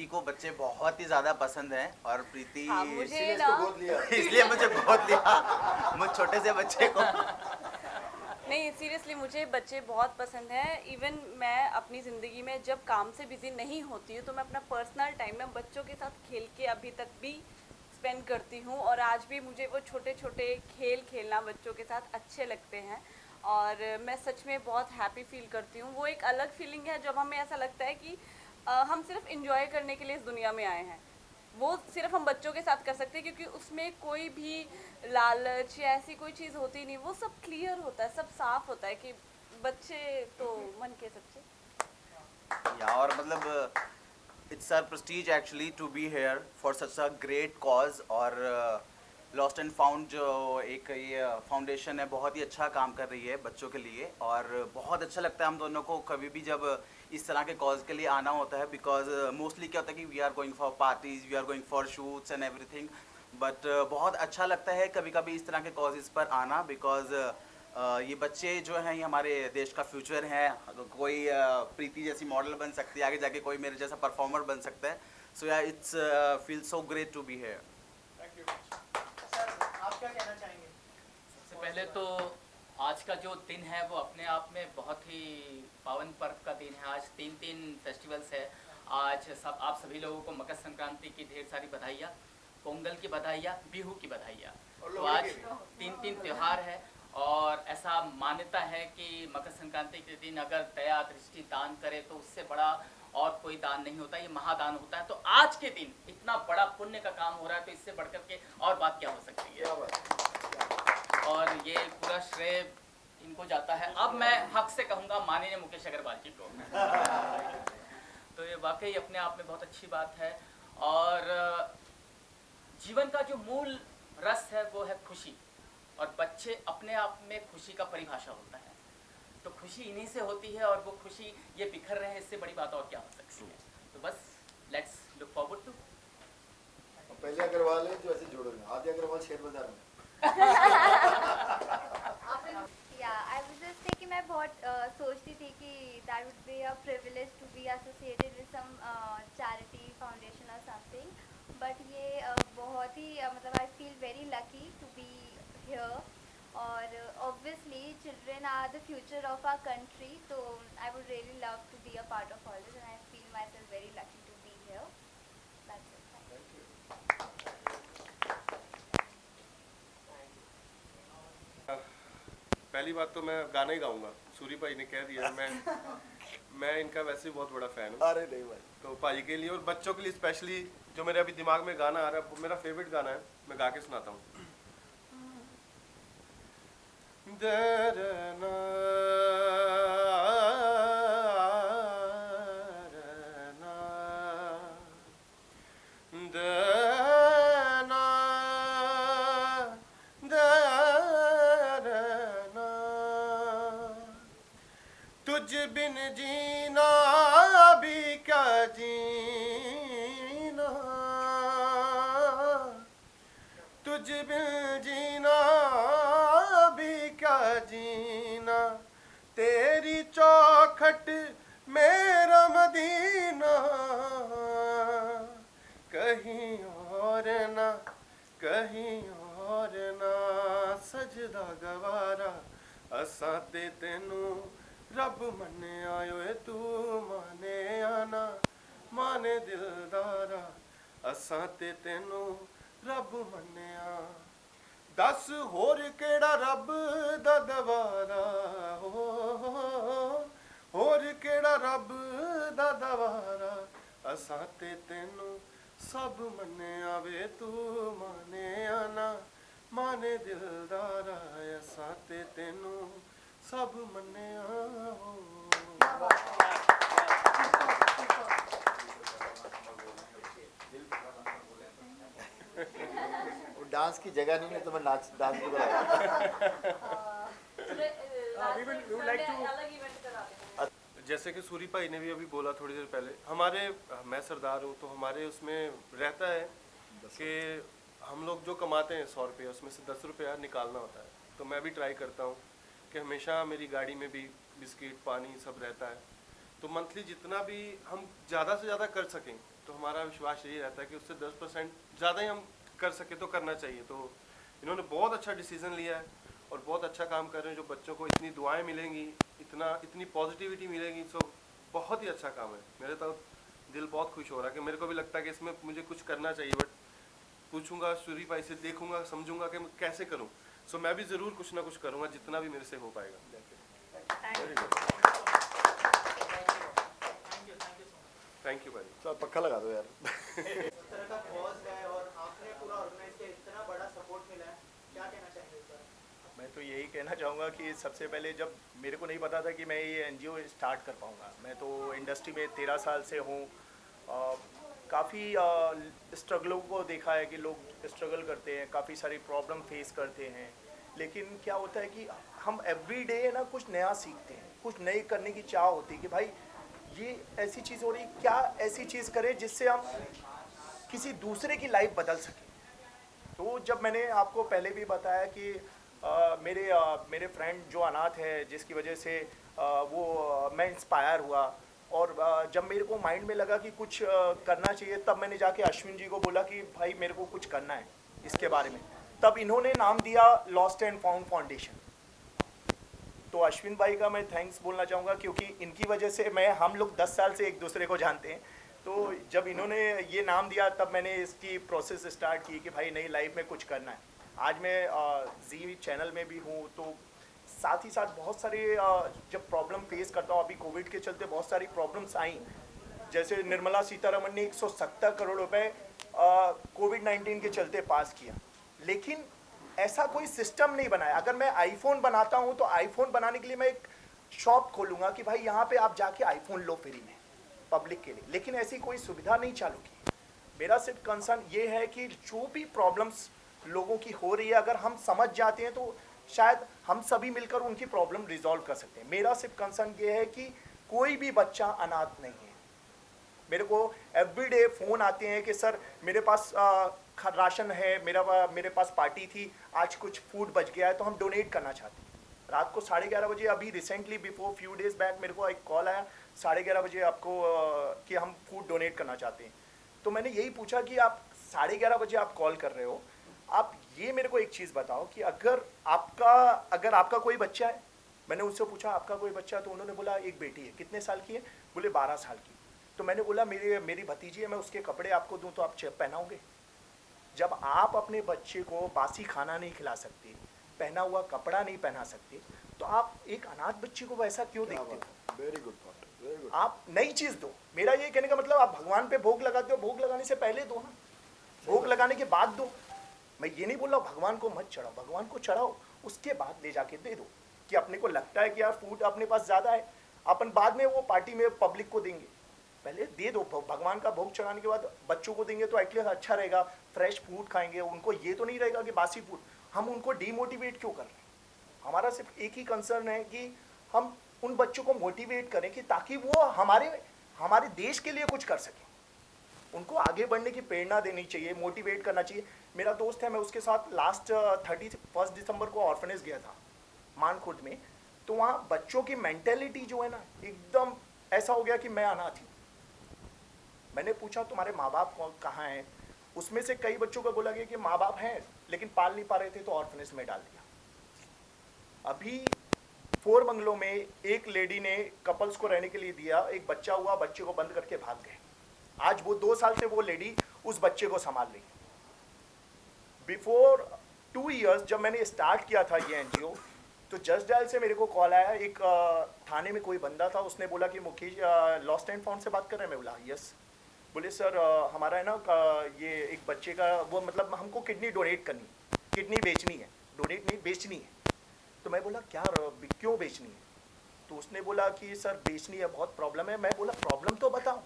प्रीति को बच्चे बहुत ही ज़्यादा पसंद हैं और प्रीति हाँ, मुझे इसलिए ना इसको गोद लिया इसलिए मुझे गोद लिया मुझ छोटे से बच्चे को। नहीं, सीरियसली मुझे बच्चे बहुत पसंद हैं। इवन मैं अपनी ज़िंदगी में जब काम से बिज़ी नहीं होती हूँ तो मैं अपना पर्सनल टाइम ना बच्चों के साथ खेल के अभी तक भी स्पेंड करती हूँ, और आज भी मुझे वो छोटे छोटे खेल खेलना बच्चों के साथ अच्छे लगते हैं। और मैं सच में बहुत हैप्पी फील करती हूँ। वो एक अलग फीलिंग है जब हमें ऐसा लगता है कि हम सिर्फ इंजॉय करने के लिए इस दुनिया में आए हैं। वो सिर्फ हम बच्चों के साथ कर सकते हैं, क्योंकि उसमें कोई भी लालच या ऐसी कोई चीज़ होती नहीं। वो सब क्लियर होता है, सब साफ होता है कि बच्चे तो मन के सच्चे। या और मतलब it's our prestige actually to be here for such a great cause. और लॉस्ट एंड फाउंड जो एक ये फाउंडेशन है बहुत ही अच्छा काम कर रही है बच्चों के लिए, और बहुत अच्छा लगता है हम दोनों को कभी भी जब इस तरह के कॉज के लिए आना होता है। बिकॉज मोस्टली क्या होता है कि we are going for parties, we are going for shoots and everything, but बहुत अच्छा लगता है कभी कभी इस तरह के कॉजेज़ पर आना। बिकॉज ये बच्चे जो हैं ये हमारे देश का फ्यूचर हैं। कोई प्रीति जैसी मॉडल बन सकती है, आगे जाके कोई मेरे जैसा परफॉर्मर बन सकता है। So yeah it's feel so great to be here. Thank you sir. आप क्या कहना चाहेंगे? सबसे पहले तो आज का जो दिन है वो अपने आप में बहुत ही पावन पर्व का दिन है। आज तीन तीन फेस्टिवल्स है। आज सब आप सभी लोगों को मकर संक्रांति की ढेर सारी बधाइयाँ, पोंगल की बधाइयाँ, बिहू की बधाइयाँ। तो आज तीन तीन त्यौहार है, और ऐसा मान्यता है कि मकर संक्रांति के दिन अगर दया दृष्टि दान करे तो उससे बड़ा और कोई दान नहीं होता, ये महादान होता है। तो आज के दिन इतना बड़ा पुण्य का काम हो रहा है, तो इससे बढ़कर के और बात क्या हो सकती है। और ये पूरा श्रेय इनको जाता है। अब मैं हक से कहूँगा माननीय मुकेश अग्रवाल जी को। तो ये वाकई अपने आप में बहुत अच्छी बात है। और जीवन का जो मूल रस है वो है खुशी, और बच्चे अपने आप में खुशी का परिभाषा होता है। तो खुशी इन्हीं से होती है, और वो खुशी ये बिखर रहे हैं, इससे बड़ी बात और क्या हो सकती है। तो बस लेट्स लुक फॉरवर्ड टू। पहले अग्रवाल है जो ऐसे जोड़ोगे, आदि अग्रवाल शेयर बाजार में। या आई वाज जस्ट कि मैं बहुत सोचती थी कि that would be a privilege to be associated with some charity foundation और समथिंग, बट ये बहुत ही मतलब I feel very lucky to be here. और obviously children are the future of our country, तो I would really love to be a part of all this, and I feel myself very lucky to be here. That's it. पहली बात तो मैं गाना ही गाऊंगा, सूरी भाई ने कह दिया। मैं इनका वैसे ही बहुत बड़ा फैन हूँ। अरे नहीं भाई। तो भाई के लिए और बच्चों के लिए स्पेशली जो मेरे अभी दिमाग में गाना आ रहा है वो मेरा फेवरेट गाना है, मैं गा के सुनाता हूँ। तुझ बिन जीना भी क्या जीना, तुझ बिन जीना भी क्या जीना, तेरी चौखट मेरा मदीना, कहीं और ना कहीं और ना सजदा गवारा, असां ते तेनू रब मने आयो ए, तू माने आना माने दिलदारा, असां ते तेनू रब मन्निया। दस होर केड़ा रब दा दवारा हो, होर केड़ा रब दा दवारा, असां ते तेनू सब मन्निया वे, तू माने आना माने दिलदारा, असां ते तेनू सब मन्निया हो। वो डांस की जगह नहीं है तो मैं डांस भी कराऊंगा। जैसे कि सूरी भाई ने भी अभी बोला थोड़ी देर पहले, हमारे मैं सरदार हूँ तो हमारे उसमें रहता है कि हम लोग जो कमाते हैं 100 रुपये, उसमें से 10 रुपया निकालना होता है। तो मैं भी ट्राई करता हूँ कि हमेशा मेरी गाड़ी में भी बिस्किट पानी सब रहता है। तो मंथली जितना भी हम ज़्यादा से ज़्यादा कर सकें तो तो हमारा विश्वास यही रहता है कि उससे 10% ज़्यादा ही हम कर सके तो करना चाहिए। तो इन्होंने बहुत अच्छा डिसीज़न लिया है और बहुत अच्छा काम कर रहे हैं। जो बच्चों को इतनी दुआएं मिलेंगी, इतनी पॉजिटिविटी मिलेगी, सो बहुत ही अच्छा काम है। मेरे तो दिल बहुत खुश हो रहा है कि मेरे को भी लगता है कि इसमें मुझे कुछ करना चाहिए, बट पूछूंगा सूरी भाई से, देखूंगा, समझूंगा कि मैं कैसे करूं। सो मैं भी ज़रूर कुछ ना कुछ करूंगा जितना भी मेरे से हो पाएगा। वेरी गुड, थैंक यू भाई। चल पक्का लगा दो यार। इस तरह का कॉज है और आपने पूरा ऑर्गेनाइज किया, इतना बड़ा सपोर्ट मिला है, क्या कहना चाहेंगे सर? मैं तो यही कहना चाहूँगा कि सबसे पहले जब मेरे को नहीं पता था कि मैं ये एनजीओ स्टार्ट कर पाऊँगा। मैं तो इंडस्ट्री में 13 साल से हूँ। काफ़ी स्ट्रगलों को देखा है कि लोग स्ट्रगल करते हैं, काफ़ी सारी प्रॉब्लम फेस करते हैं, लेकिन क्या होता है कि हम एवरी डे ना कुछ नया सीखते हैं, कुछ नए करने की चाह होती है कि भाई ये ऐसी चीज़ हो रही, क्या ऐसी चीज़ करें जिससे हम किसी दूसरे की लाइफ बदल सकें। तो जब मैंने आपको पहले भी बताया कि मेरे फ्रेंड जो अनाथ है, जिसकी वजह से मैं इंस्पायर हुआ, और जब मेरे को माइंड में लगा कि कुछ करना चाहिए, तब मैंने जाके अश्विन जी को बोला कि भाई मेरे को कुछ करना है इसके बारे में। तब इन्होंने नाम दिया लॉस्ट एंड फाउंड फाउंडेशन। तो अश्विन भाई का मैं थैंक्स बोलना चाहूँगा, क्योंकि इनकी वजह से हम लोग 10 साल से एक दूसरे को जानते हैं। तो जब इन्होंने ये नाम दिया तब मैंने इसकी प्रोसेस स्टार्ट की कि भाई नई लाइफ में कुछ करना है। आज मैं जी चैनल में भी हूँ, तो साथ ही साथ बहुत सारे जब प्रॉब्लम फेस करता हूँ, अभी कोविड के चलते बहुत सारी प्रॉब्लम्स आई, जैसे निर्मला सीतारमण ने 170 करोड़ रुपए कोविड-19 के चलते पास किया, लेकिन ऐसा कोई सिस्टम नहीं बनाया। अगर मैं आईफोन बनाता हूँ तो आईफोन बनाने के लिए मैं एक शॉप खोलूँगा कि भाई यहाँ पे आप जाके आईफोन लो फ्री में पब्लिक के लिए, लेकिन ऐसी कोई सुविधा नहीं चालू की। मेरा सिर्फ कंसर्न ये है कि जो भी प्रॉब्लम्स लोगों की हो रही है, अगर हम समझ जाते हैं तो शायद हम सभी मिलकर उनकी प्रॉब्लम रिजॉल्व कर सकते हैं। मेरा सिर्फ कंसर्न ये है कि कोई भी बच्चा अनाथ नहीं है। मेरे को एवरीडे फ़ोन आते हैं कि सर मेरे पास राशन है, मेरे पास पार्टी थी, आज कुछ फूड बच गया है तो हम डोनेट करना चाहते हैं। रात को 11:30 बजे, अभी recently before few days back मेरे को एक कॉल आया 11:30 बजे आपको कि हम फूड डोनेट करना चाहते हैं। तो मैंने यही पूछा कि आप 11:30 बजे आप कॉल कर रहे हो, आप ये मेरे को एक चीज़ बताओ कि अगर आपका कोई बच्चा है, मैंने उससे पूछा आपका कोई बच्चा है, तो उन्होंने बोला एक बेटी है। कितने साल की है? बोले 12 साल की। तो मैंने बोला मेरी भतीजी है, मैं उसके कपड़े आपको दूं तो आप पहनाओगे? जब आप अपने बच्चे को बासी खाना नहीं खिला सकते, पहना हुआ कपड़ा नहीं पहना सकते, तो आप एक अनाथ बच्चे को वैसा क्यों देखते हो? Very good thought, very good. आप नई चीज़ दो। मेरा ये कहने का मतलब, आप भगवान पे भोग लगाते हो, भोग लगाने से पहले दो ना, भोग लगाने के बाद दो। मैं ये नहीं बोल रहा भगवान को मत चढ़ाओ, भगवान को चढ़ाओ, उसके बाद ले जाके दे दो। कि अपने को लगता है कि यार फूड अपने पास ज़्यादा है, अपन बाद में वो पार्टी में पब्लिक को देंगे, पहले दे दो। भगवान का भोग चढ़ाने के बाद बच्चों को देंगे तो एटलीस्ट अच्छा रहेगा, फ्रेश फूड खाएंगे, उनको ये तो नहीं रहेगा कि बासी फूड। हम उनको डीमोटिवेट क्यों कर रहे हैं? हमारा सिर्फ एक ही कंसर्न है कि हम उन बच्चों को मोटिवेट करें कि ताकि वो हमारे देश के लिए कुछ कर सकें। उनको आगे बढ़ने की प्रेरणा देनी चाहिए, मोटिवेट करना चाहिए। मेरा दोस्त है, मैं उसके साथ लास्ट 31 दिसंबर को ऑर्फनेज गया था मानखुर्द में, तो वहाँ बच्चों की मेंटेलिटी जो है ना, एकदम ऐसा हो गया कि मैं अनाथ हूँ। मैंने पूछा तुम्हारे माँ बाप कहाँ हैं? उसमें से कई बच्चों को बोला गया कि माँ बाप हैं लेकिन पाल नहीं पा रहे थे तो ऑर्फनेज में डाल दिया। अभी 4 बंगलों में एक लेडी ने कपल्स को रहने के लिए दिया, एक बच्चा हुआ, बच्चे को बंद करके भाग गए। आज वो 2 साल से वो लेडी उस बच्चे को संभाल रही है। बिफोर 2 इयर्स जब मैंने स्टार्ट किया था ये एनजीओ, तो जस्ट डायल से मेरे को कॉल आया, एक थाने में कोई बंदा था, उसने बोला कि मुकेश लॉस्ट एंड फाउंड से बात कर रहे हैं? मैं बोला यस। बोले सर हमारा है ना ये एक बच्चे का वो मतलब हमको किडनी डोनेट करनी, किडनी बेचनी है, डोनेट नहीं बेचनी है। तो मैं बोला क्यों बेचनी है? तो उसने बोला कि सर बेचनी है, बहुत प्रॉब्लम है। मैं बोला प्रॉब्लम तो बताओ,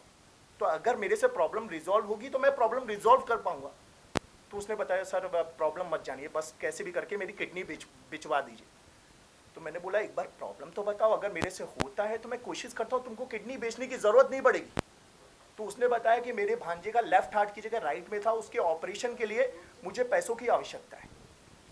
तो अगर मेरे से प्रॉब्लम रिजॉल्व होगी तो मैं प्रॉब्लम रिजॉल्व कर पाऊंगा। तो उसने बताया सर प्रॉब्लम मत जानिए, बस कैसे भी करके मेरी किडनी बिचवा दीजिए। तो मैंने बोला एक बार प्रॉब्लम तो बताओ, अगर मेरे से होता है तो मैं कोशिश करता हूँ, तुमको किडनी बेचने की ज़रूरत नहीं पड़ेगी। तो उसने बताया कि मेरे भांजे का लेफ्ट हार्ट की जगह राइट में था, उसके ऑपरेशन के लिए मुझे पैसों की आवश्यकता है।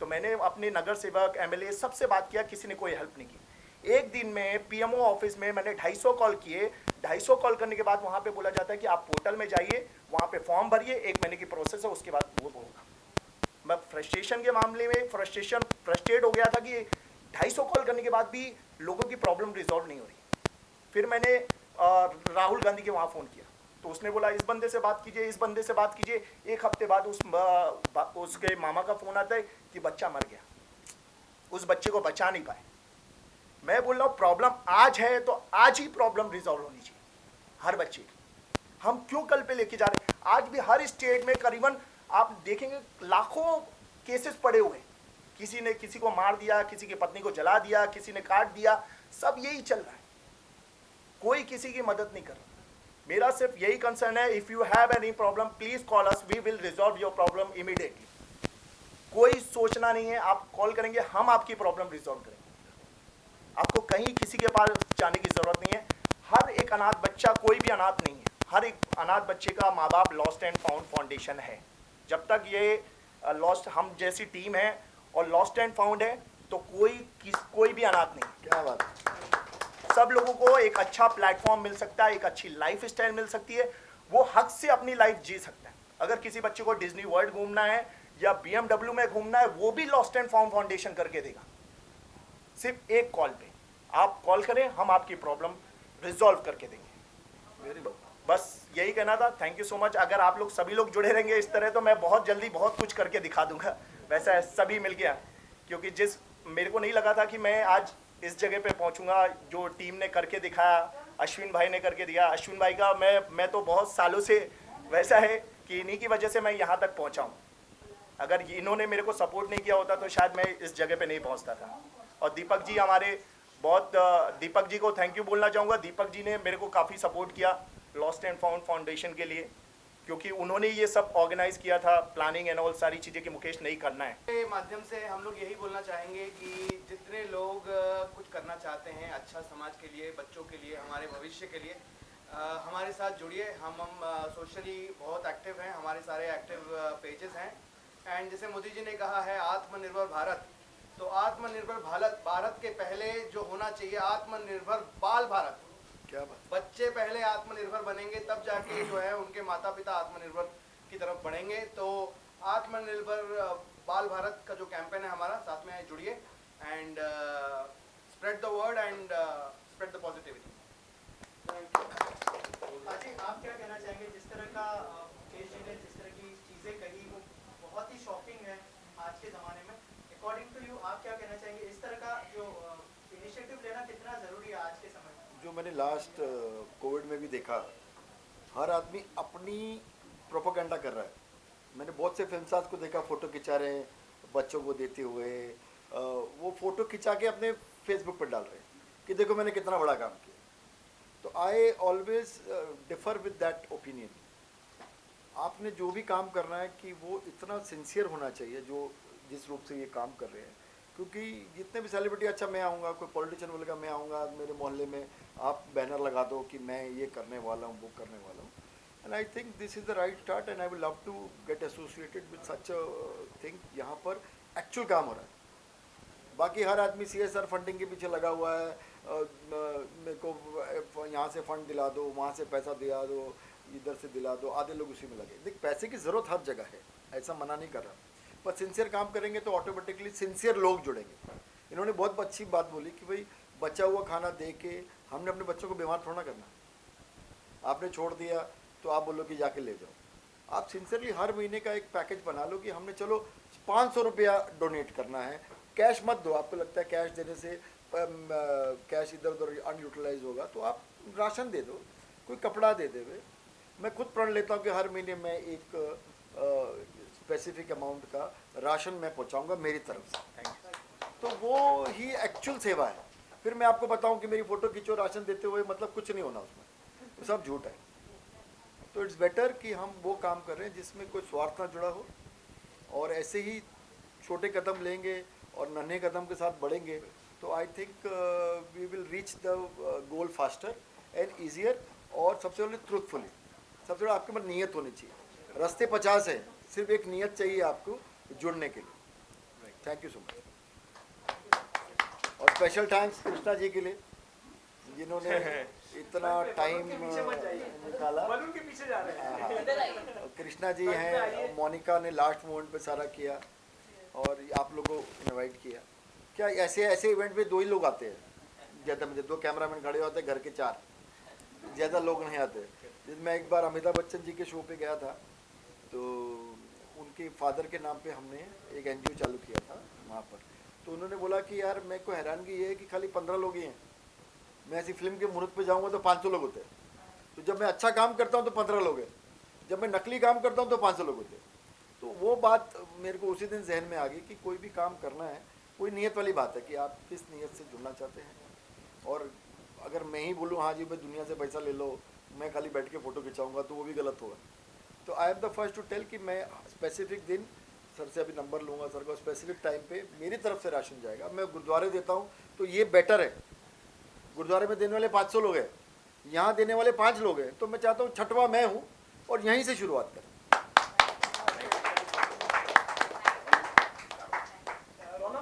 तो मैंने अपने नगर सेवक, एमएलए सबसे बात किया, किसी ने कोई हेल्प नहीं की। एक दिन में पीएमओ ऑफिस में मैंने 250 कॉल किए। 250 कॉल करने के बाद वहाँ पे बोला जाता है कि आप पोर्टल में जाइए, वहाँ पे फॉर्म भरिए, 1 महीने की प्रोसेस है, उसके बाद वो होगा। मैं फ्रस्ट्रेशन के मामले में फ्रस्ट्रेट हो गया था कि 250 कॉल करने के बाद भी लोगों की प्रॉब्लम रिजॉल्व नहीं हो रही। फिर मैंने राहुल गांधी के वहाँ फ़ोन किया, तो उसने बोला इस बंदे से बात कीजिए, इस बंदे से बात कीजिए। 1 हफ्ते बाद उसके मामा का फ़ोन आता है कि बच्चा मर गया, उस बच्चे को बचा नहीं पाए। मैं बोल रहा हूँ प्रॉब्लम आज है तो आज ही प्रॉब्लम रिजॉल्व होनी चाहिए हर बच्चे की। हम क्यों कल पे लेके जा रहे हैं? आज भी हर स्टेट में करीबन आप देखेंगे लाखों केसेस पड़े हुए हैं। किसी ने किसी को मार दिया, किसी की पत्नी को जला दिया, किसी ने काट दिया, सब यही चल रहा है। कोई किसी की मदद नहीं कर रहा। मेरा सिर्फ यही कंसर्न है, if you have any problem please call us, we will resolve your problem immediately. कोई सोचना नहीं है, आप कॉल करेंगे हम आपकी प्रॉब्लम रिजॉल्व करेंगे। आपको कहीं किसी के पास जाने की जरूरत नहीं है। हर एक अनाथ बच्चा, कोई भी अनाथ नहीं है, हर एक अनाथ बच्चे का माँ बाप लॉस्ट एंड फाउंड फाउंडेशन है। जब तक ये लॉस्ट हम जैसी टीम है और लॉस्ट एंड फाउंड है तो कोई भी अनाथ नहीं। क्या बात है। सब लोगों को एक अच्छा प्लेटफॉर्म मिल सकता है, एक अच्छी लाइफ स्टाइल मिल सकती है, वो हक से अपनी लाइफ जी सकता है। अगर किसी बच्चे को डिज्नी वर्ल्ड घूमना है या BMW में घूमना है, वो भी लॉस्ट एंड फाउंड फाउंडेशन करके देगा। सिर्फ एक कॉल पे आप कॉल करें, हम आपकी प्रॉब्लम रिजॉल्व करके देंगे। Very good. बस यही कहना था। Thank you so much. अगर आप लोग सभी लोग जुड़े रहेंगे इस तरह तो मैं बहुत जल्दी बहुत कुछ करके दिखा दूंगा। वैसा सभी मिल गया, क्योंकि जिस मेरे को नहीं लगा था कि मैं आज इस जगह पे पहुंचूंगा, जो टीम ने करके दिखाया, अश्विन भाई ने करके दिया। अश्विन भाई का मैं तो बहुत सालों से वैसा है कि इन्हीं की वजह से मैं यहाँ तक पहुँचा हूँ। अगर इन्होंने मेरे को सपोर्ट नहीं किया होता तो शायद मैं इस जगह पे नहीं पहुँचता था। और दीपक जी हमारे दीपक जी को थैंक यू बोलना चाहूँगा। दीपक जी ने मेरे को काफ़ी सपोर्ट किया लॉस्ट एंड फाउंड फाउंडेशन के लिए, क्योंकि उन्होंने ये सब ऑर्गेनाइज किया था, प्लानिंग एंड ऑल सारी चीज़ें कि मुकेश नहीं करना है। के माध्यम से हम लोग यही बोलना चाहेंगे कि जितने लोग कुछ करना चाहते हैं अच्छा समाज के लिए, बच्चों के लिए, हमारे भविष्य के लिए, हमारे साथ जुड़िए। हम सोशली बहुत एक्टिव हैं, हमारे सारे एक्टिव पेजेस हैं। एंड जैसे मोदी जी ने कहा है आत्मनिर्भर भारत, तो आत्मनिर्भर भारत के पहले जो होना चाहिए आत्मनिर्भर बाल भारत। क्या बात। बच्चे पहले आत्मनिर्भर बनेंगे तब जाके जो है उनके माता पिता आत्मनिर्भर की तरफ बढ़ेंगे। तो आत्मनिर्भर बाल भारत का जो कैंपेन है हमारा, साथ में जुड़िए and spread the word and spread the positivity. Ajay, आप क्या कहना चाहेंगे? जिस तरह का मुकेश जी ने जिस तरह की चीज़ें कही वो बहुत ही शॉकिंग है आज के ज़माने में। अकॉर्डिंग टू यू आप क्या कहना चाहेंगे? इस तरह का जो इनिशिएटिव लेना कितना ज़रूरी है आज के समय में? जो मैंने लास्ट कोविड में भी देखा, हर आदमी अपनी प्रोपेगेंडा कर रहा है। मैंने बहुत से फिल्म स्टार्स को देखा, फ़ोटो खिंचा रहे हैं बच्चों को देते हुए, वो फ़ोटो खिंचा के अपने फेसबुक पर डाल रहे हैं कि देखो मैंने कितना बड़ा काम किया। तो I always differ with that opinion. आपने जो भी काम करना है कि वो इतना सिंसियर होना चाहिए जो जिस रूप से ये काम कर रहे हैं। क्योंकि जितने भी सेलिब्रिटी, अच्छा मैं आऊँगा, कोई पॉलिटिशियन बोलेगा मैं आऊँगा मेरे मोहल्ले में, आप बैनर लगा दो कि मैं ये करने वाला हूँ, वो करने वाला हूँ। And I think this is the right start and I will love to get associated with such a thing. यहाँ पर एक्चुअल काम हो रहा है। बाकी हर आदमी CSR फंडिंग के पीछे लगा हुआ है, मेरे को यहाँ से फंड दिला दो, वहाँ से पैसा दिला दो, इधर से दिला दो, आधे लोग उसी में लगे। देख, पैसे की ज़रूरत हर जगह है, ऐसा मना नहीं कर रहा, पर सिंसियर काम करेंगे तो ऑटोमेटिकली सिंसियर लोग जुड़ेंगे। इन्होंने बहुत अच्छी बात बोली कि भाई बचा हुआ खाना दे के हमने अपने बच्चों को बीमार थोड़ा करना। आपने छोड़ दिया तो आप बोलो कि जाके ले जाओ। आप सिंसियरली हर महीने का एक पैकेज बना लो कि हमने चलो 500 रुपया डोनेट करना है। कैश मत दो, आपको लगता है कैश देने से कैश इधर उधर अनयूटिलाइज होगा, तो आप राशन दे दो, कोई कपड़ा दे देवे। मैं खुद प्रण लेता हूँ कि हर महीने मैं एक स्पेसिफिक अमाउंट का राशन मैं पहुँचाऊँगा मेरी तरफ से। तो वो ही एक्चुअल सेवा है। फिर मैं आपको बताऊँ कि मेरी फ़ोटो खींचो राशन देते हुए, मतलब कुछ नहीं होना उसमें, तो सब झूठ है। तो इट्स बेटर कि हम वो काम कर रहे हैं जिसमें कोई स्वार्थ ना जुड़ा हो, और ऐसे ही छोटे कदम लेंगे और नन्हे कदम के साथ बढ़ेंगे तो I think we will reach the goal faster and easier. और सबसे पहले ट्रूथफुली, सबसे बड़ा आपके पास नीयत होनी चाहिए। रास्ते 50 है, सिर्फ एक नीयत चाहिए आपको जुड़ने के लिए। Thank you so much. और स्पेशल थैंक्स कृष्णा जी के लिए जिन्होंने इतना टाइम निकाला। बलून के पीछे जा रहे हैं। हाँ, कृष्णा जी हैं, मोनिका ने लास्ट मोमेंट पे सारा किया और आप लोगों को इनवाइट किया। क्या ऐसे ऐसे इवेंट में 2 ही लोग आते हैं ज़्यादा, मुझे 2 कैमरामैन खड़े होते हैं, घर के 4, ज़्यादा लोग नहीं आते। जब मैं एक बार अमिताभ बच्चन जी के शो पे गया था तो उनके फादर के नाम पे हमने एक NGO चालू किया था वहाँ पर, तो उन्होंने बोला कि यार मेरे को हैरानगी ये है कि खाली 15 लोग ही हैं, मैं ऐसी फिल्म के मुहूर्त पे जाऊँगा तो 500 लोग होते हैं, तो जब मैं अच्छा काम करता हूँ तो 15 लोग हैं, जब मैं नकली काम करता हूँ तो 500 लोग होते हैं। तो वो बात मेरे को उसी दिन जहन में आ गई कि कोई भी काम करना है, कोई नीयत वाली बात है कि आप किस नीयत से जुड़ना चाहते हैं। और अगर मैं ही बोलूँ हाँ जी मैं दुनिया से पैसा ले लो, मैं खाली बैठ के फ़ोटो खिंचाऊँगा, तो वो भी गलत होगा। तो I am the first to tell कि मैं स्पेसिफिक दिन सर से अभी नंबर लूँगा, सर को स्पेसिफिक टाइम पे मेरी तरफ से राशन जाएगा। मैं गुरुद्वारे देता हूँ तो ये बेटर है, गुरुद्वारे में देने वाले 500 लोग हैं, यहाँ देने वाले 5 लोग हैं, तो मैं चाहता हूँ 6वां मैं हूँ और यहीं से शुरुआत करें।